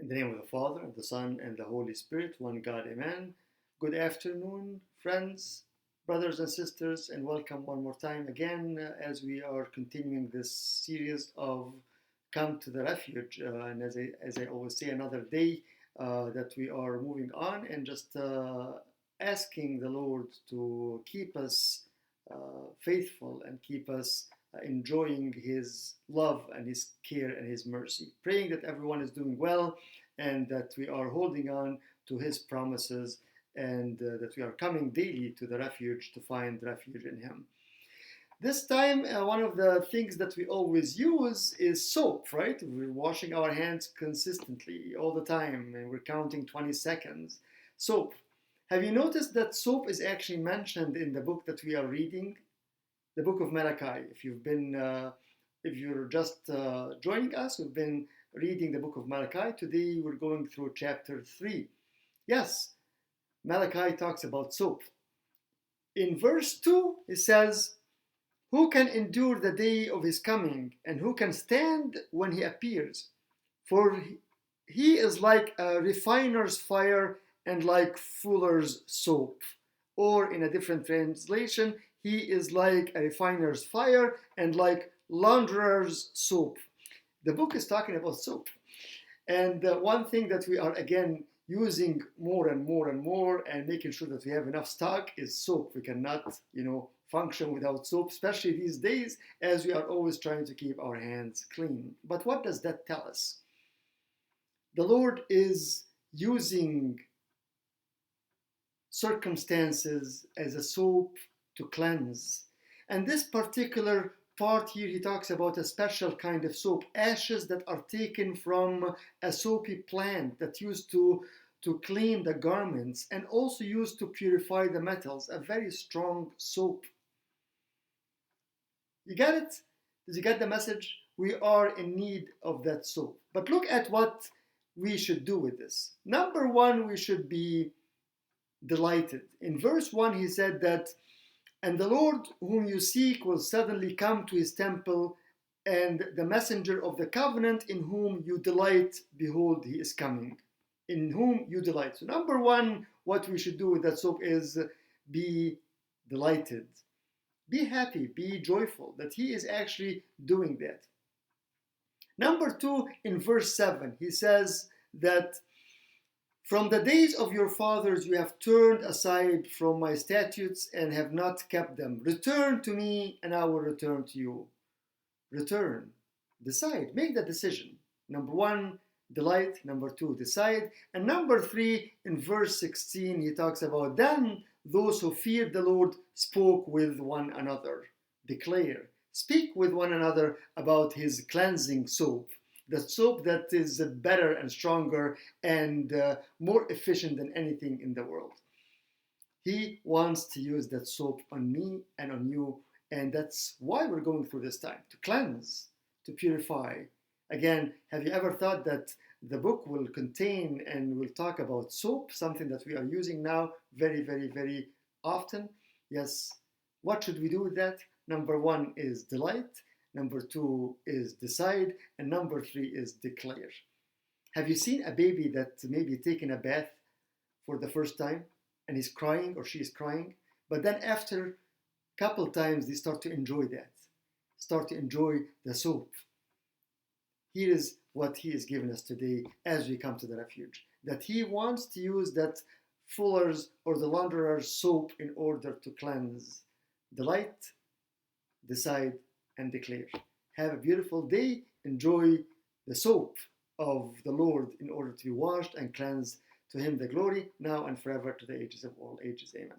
In the name of the Father, and the Son, and the Holy Spirit, one God, amen. Good afternoon, friends, brothers and sisters, and welcome one more time again as we are continuing this series of Come to the Refuge. And as I always say, another day that we are moving on and just asking the Lord to keep us faithful and keep us enjoying His love and His care and His mercy. Praying that everyone is doing well and that we are holding on to His promises and that we are coming daily to the refuge to find refuge in Him. This time, one of the things that we always use is soap, right? We're washing our hands consistently all the time and we're counting 20 seconds. Soap. Have you noticed that soap is actually mentioned in the book that we are reading? The book of Malachi. If you're just joining us, we've been reading the book of Malachi. Today we're going through chapter 3. Yes, Malachi talks about soap. In verse 2, it says, "Who can endure the day of his coming, and who can stand when he appears? For he is like a refiner's fire and like fuller's soap." Or in a different translation, he is like a refiner's fire and like launderer's soap. The book is talking about soap. And one thing that we are again using more and more and more and making sure that we have enough stock is soap. We cannot, function without soap, especially these days as we are always trying to keep our hands clean. But what does that tell us? The Lord is using circumstances as a soap to cleanse. And this particular part here, he talks about a special kind of soap, ashes that are taken from a soapy plant that used to clean the garments and also used to purify the metals, a very strong soap. You get it? Did you get the message? We are in need of that soap. But look at what we should do with this. Number one, we should be delighted. In verse 1, he said that, "And the Lord whom you seek will suddenly come to his temple, and the messenger of the covenant in whom you delight, behold, he is coming." In whom you delight. So number one, what we should do with that soap is be delighted. Be happy, be joyful that he is actually doing that. Number two, in verse 7, he says that, "From the days of your fathers you have turned aside from my statutes and have not kept them. Return to me and I will return to you." Return. Decide. Make the decision. Number one, delight. Number two, decide. And number three, in verse 16, he talks about, "Then those who feared the Lord spoke with one another." Declare. Speak with one another about his cleansing soap. The soap that is better and stronger and more efficient than anything in the world. He wants to use that soap on me and on you, and that's why we're going through this time, to cleanse, to purify. Again, have you ever thought that the book will contain and will talk about soap, something that we are using now very, very, very often? Yes. What should we do with that? Number one is delight. Number two is decide. And number three is declare. Have you seen a baby that maybe taken a bath for the first time and is crying or she is crying? But then after a couple times, they start to enjoy that. Start to enjoy the soap. Here is what he is giving us today as we come to the refuge. That he wants to use that fuller's or the launderer's soap in order to cleanse. Delight, decide, and declare. Have a beautiful day. Enjoy the soap of the Lord in order to be washed and cleansed. To him the glory, now and forever, to the ages of all ages. Amen.